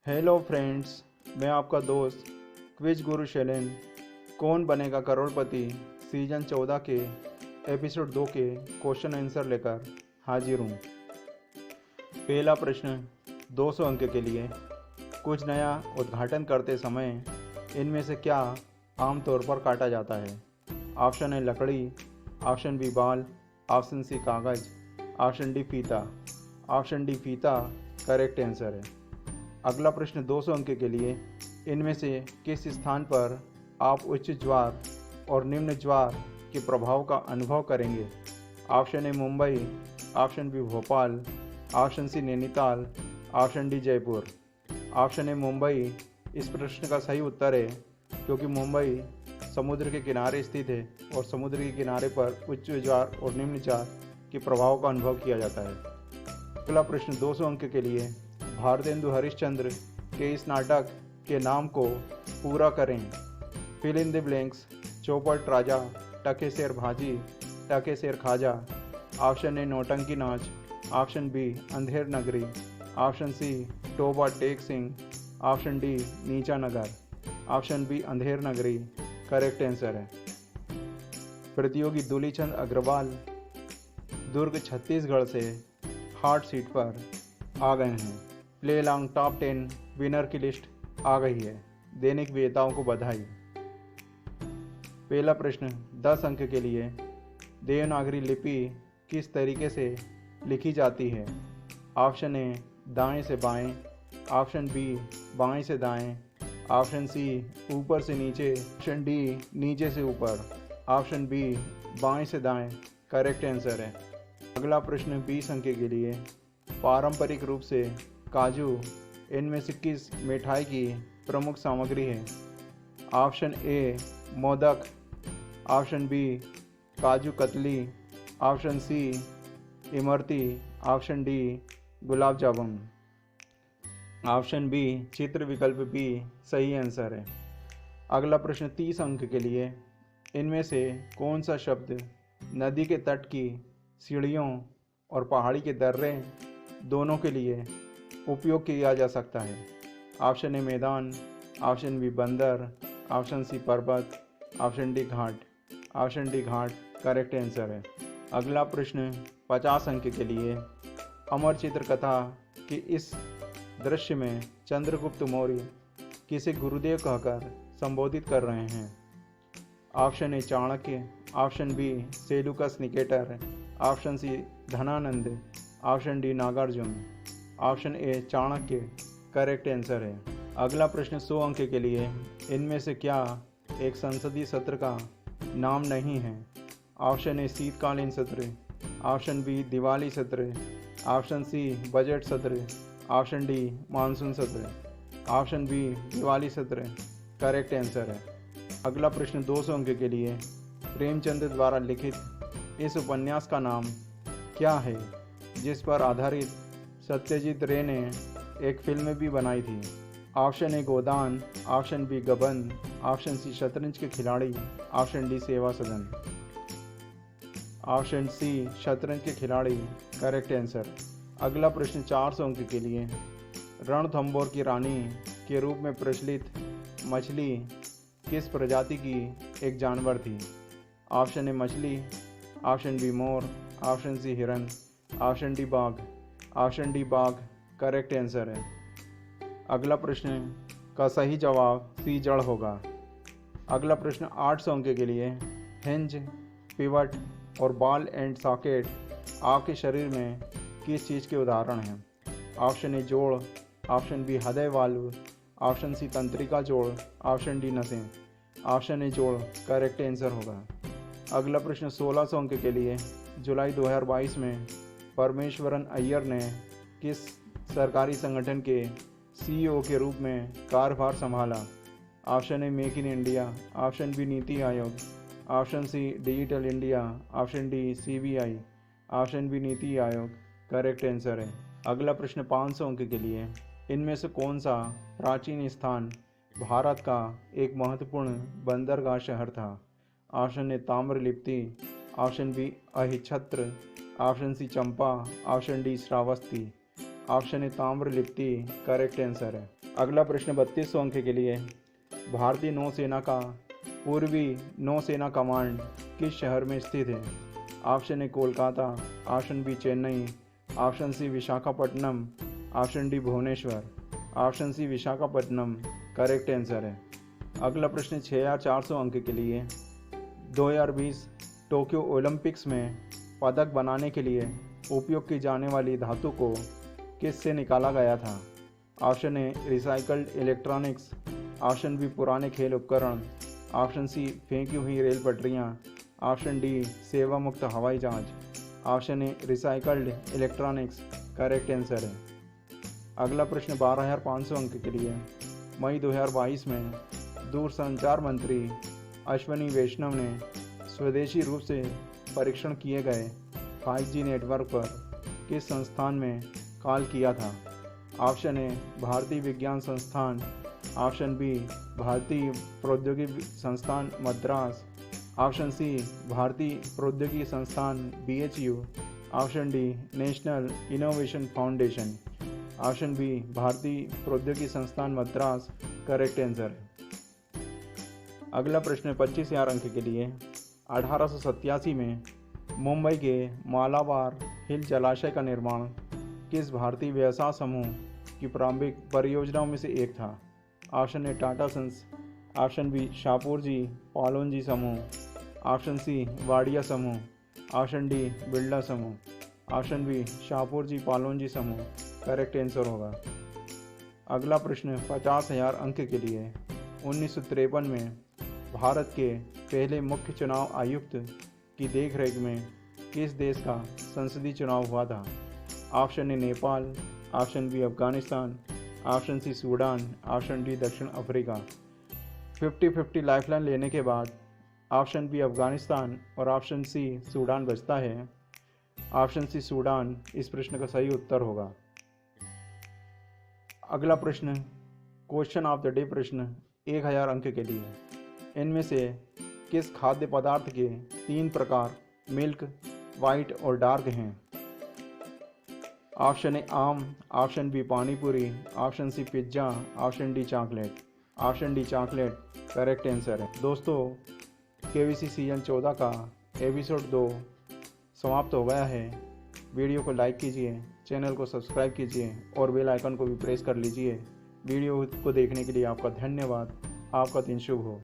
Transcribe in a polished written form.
Hello friends, मैं आपका दोस्त क्विज गुरु शैलेन कौन बनेगा करोड़पति सीजन 14 के एपिसोड 2 के क्वेश्चन आंसर लेकर हाजिर हूँ। पहला प्रश्न 200 अंक के लिए। कुछ नया उद्घाटन करते समय इनमें से क्या आमतौर पर काटा जाता है? ऑप्शन ए लकड़ी, ऑप्शन बी बाल, ऑप्शन सी कागज़, ऑप्शन डी फीता। ऑप्शन डी फीता करेक्ट आंसर है। अगला प्रश्न 200 अंक के लिए। इनमें से किस स्थान पर आप उच्च ज्वार और निम्न ज्वार के प्रभाव का अनुभव करेंगे? Option A Mumbai, option B Bhopal, option C Nainital, option D Jaipur. Option A Mumbai इस प्रश्न का सही उत्तर है, क्योंकि मुंबई समुद्र के किनारे स्थित है और समुद्र के किनारे पर उच्च ज्वार और निम्न ज्वार के प्रभाव का अनुभव किया जाता है। अगला प्रश्न 200 अंक के लिए। भारतेंदु हरिश्चंद्र के इस नाटक के नाम को पूरा करें। Fill in the blanks. चौपट राजा, टके शेर भाजी, टके शेर खाजा। ऑप्शन ए नौटंकी नाच, option B Andher Nagari, option C Toba Tek Singh, option D Neecha Nagar. Option B Andher नगरी करेक्ट आंसर है। प्रतियोगी दूलीचंद अग्रवाल दुर्ग छत्तीसगढ़ से हॉट सीट पर आ गए हैं। प्ले लॉन्ग टॉप 10 विनर की लिस्ट आ गई है। दैनिक विजेताओं को बधाई। पहला प्रश्न 10 अंक के लिए। देवनागरी लिपि किस तरीके से लिखी जाती है? ऑप्शन ए दाएं से बाएं, ऑप्शन बी बाएं से दाएं, ऑप्शन सी ऊपर से नीचे, ऑप्शन डी नीचे से ऊपर, ऑप्शन बी बाएं से दाएं करेक्ट आंसर है। अगला प्रश्न 20 अंक के लिए। पारंपरिक रूप से काजू इनमें से किस मिठाई की प्रमुख सामग्री है? Option A modak, option B kaju katli, option C imarti, option D gulab jamun. Option B चित्र विकल्प बी सही आंसर है। अगला प्रश्न 30 अंक के लिए। इनमें से कौन सा शब्द नदी के तट की सीढ़ियों और पहाड़ी के दर्रे दोनों के लिए उपयोग किया जा सकता है? ऑप्शन ए मैदान, ऑप्शन बी बंदर, ऑप्शन सी पर्वत, ऑप्शन डी घाट। ऑप्शन डी घाट करेक्ट आंसर है। अगला प्रश्न 50 अंक के लिए। अमर चित्र कथा के इस दृश्य में चंद्रगुप्त मौर्य किसे गुरुदेव कहकर संबोधित कर रहे हैं? Option A Chanakya, option B Seleucus Nicator, option C Dhanananda, option D Nagarjuna. Option A Chanakya correct answer है। अगला प्रश्न 100 अंक के लिए। इनमें से क्या एक संसदीय सत्र का नाम नहीं है? ऑप्शन ए शीतकालीन सत्र, ऑप्शन बी दिवाली सत्र, ऑप्शन सी बजट सत्र, ऑप्शन डी मानसून सत्र। ऑप्शन बी दिवाली सत्र करेक्ट आंसर है। अगला प्रश्न 200 अंक के लिए। प्रेमचंद द्वारा लिखित इस उपन्यास का नाम क्या है, जिस पर आधारित सत्यजीत रे ने एक फिल्म भी बनाई थी? Option A Godaan, option B Gaban, option C Shatranj Ke खिलाड़ी, ऑप्शन डी सेवा सदन। ऑप्शन सी शतरंज के खिलाड़ी करेक्ट आंसर। अगला प्रश्न 400 अंक के लिए। रणथंभौर की रानी के रूप में प्रचलित मछली किस प्रजाति की एक जानवर थी? ऑप्शन ए मछली, ऑप्शन बी मोर, ऑप्शन सी हिरन, ऑप्शन डी बाघ। ऑप्शन डी बाघ करेक्ट आंसर है। अगला प्रश्न का सही जवाब सी जड़ होगा। अगला प्रश्न 800 अंक के लिए। हिंज, पिवट और बॉल एंड सॉकेट आपके शरीर में किस चीज़ के उदाहरण हैं? ऑप्शन ए जोड़, ऑप्शन बी हृदय वाल्व, ऑप्शन सी तंत्रिका जोड़, ऑप्शन डी नसें। ऑप्शन ए जोड़ करेक्ट आंसर होगा। अगला प्रश्न 1600 अंक के लिए। जुलाई 2022 में परमेश्वरन अय्यर ने किस सरकारी संगठन के सीईओ के रूप में कार्यभार संभाला? Option A make in India, option B NITI Aayog, option C digital India, option D CBI, option B NITI Aayog correct answer है। अगला प्रश्न 500 अंक के लिए। इनमें से कौन सा प्राचीन स्थान भारत का एक महत्वपूर्ण बंदरगाह शहर था? Option A Tamralipti, option B Ahichchhatra, option C Champa, option D Shravasti. Option A Tamralipti correct answer है। अगला प्रश्न 3200 अंक के लिए। भारतीय नौसेना का पूर्वी नौसेना कमांड किस शहर में स्थित है? Option A Kolkata, option B Chennai, option C Visakhapatnam, option D Bhubaneswar, option C Visakhapatnam correct answer है। अगला प्रश्न 6400 अंक के लिए। 2020 टोक्यो ओलंपिक्स में पदक बनाने के लिए उपयोग की जाने वाली धातु को किससे निकाला गया था? Option A recycled electronics, option B पुराने खेल उपकरण, ऑप्शन सी फेंकी हुई रेल पटरियाँ, ऑप्शन डी सेवा मुक्त हवाई जहाज, option A recycled electronics correct answer है। अगला प्रश्न 12500 अंक के लिए। मई 2022 में दूरसंचार मंत्री अश्विनी वैष्णव ने स्वदेशी रूप से परीक्षण किए गए 5G नेटवर्क पर किस संस्थान में कॉल किया था? ऑप्शन ए भारतीय विज्ञान संस्थान, ऑप्शन बी भारतीय प्रौद्योगिकी संस्थान मद्रास, ऑप्शन सी भारतीय प्रौद्योगिकी संस्थान BHU, option D national innovation foundation, option B भारतीय प्रौद्योगिकी संस्थान मद्रास करेक्ट आंसर है। अगला प्रश्न 25,000 अंक के लिए। 1887 में मुंबई के मालाबार हिल जलाशय का निर्माण किस भारतीय व्यवसाय समूह की प्रारंभिक परियोजनाओं में से एक था? Option A Tata Sons, option B Shapoorji Pallonji समूह, ऑप्शन सी वाडिया समूह, ऑप्शन डी बिरला समूह, ऑप्शन बी शाहपुरजी पालोनजी समूह करेक्ट आंसर होगा। अगला प्रश्न 50,000 अंक के लिए। 1953 में भारत के पहले मुख्य चुनाव आयुक्त की देखरेख में किस देश का संसदीय चुनाव हुआ था? Option A Nepal, option B Afghanistan, option C Sudan, option D दक्षिण अफ्रीका। 50-50 लाइफलाइन लेने के बाद ऑप्शन बी अफगानिस्तान और ऑप्शन सी सूडान बचता है। ऑप्शन सी सूडान इस प्रश्न का सही उत्तर होगा। अगला प्रश्न क्वेश्चन ऑफ द डे प्रश्न 1000 अंक के लिए। इनमें से किस खाद्य पदार्थ के 3 प्रकार मिल्क, वाइट और डार्क हैं? ऑप्शन ए आम, option B panipuri, option C pizza, option D chocolate. Option D chocolate correct answer है। दोस्तों KBC सीजन 14 का एपिसोड 2 समाप्त हो गया है। वीडियो को लाइक कीजिए, चैनल को सब्सक्राइब कीजिए और बेल आइकन को भी प्रेस कर लीजिए। वीडियो को देखने के लिए आपका धन्यवाद। आपका दिन शुभ हो।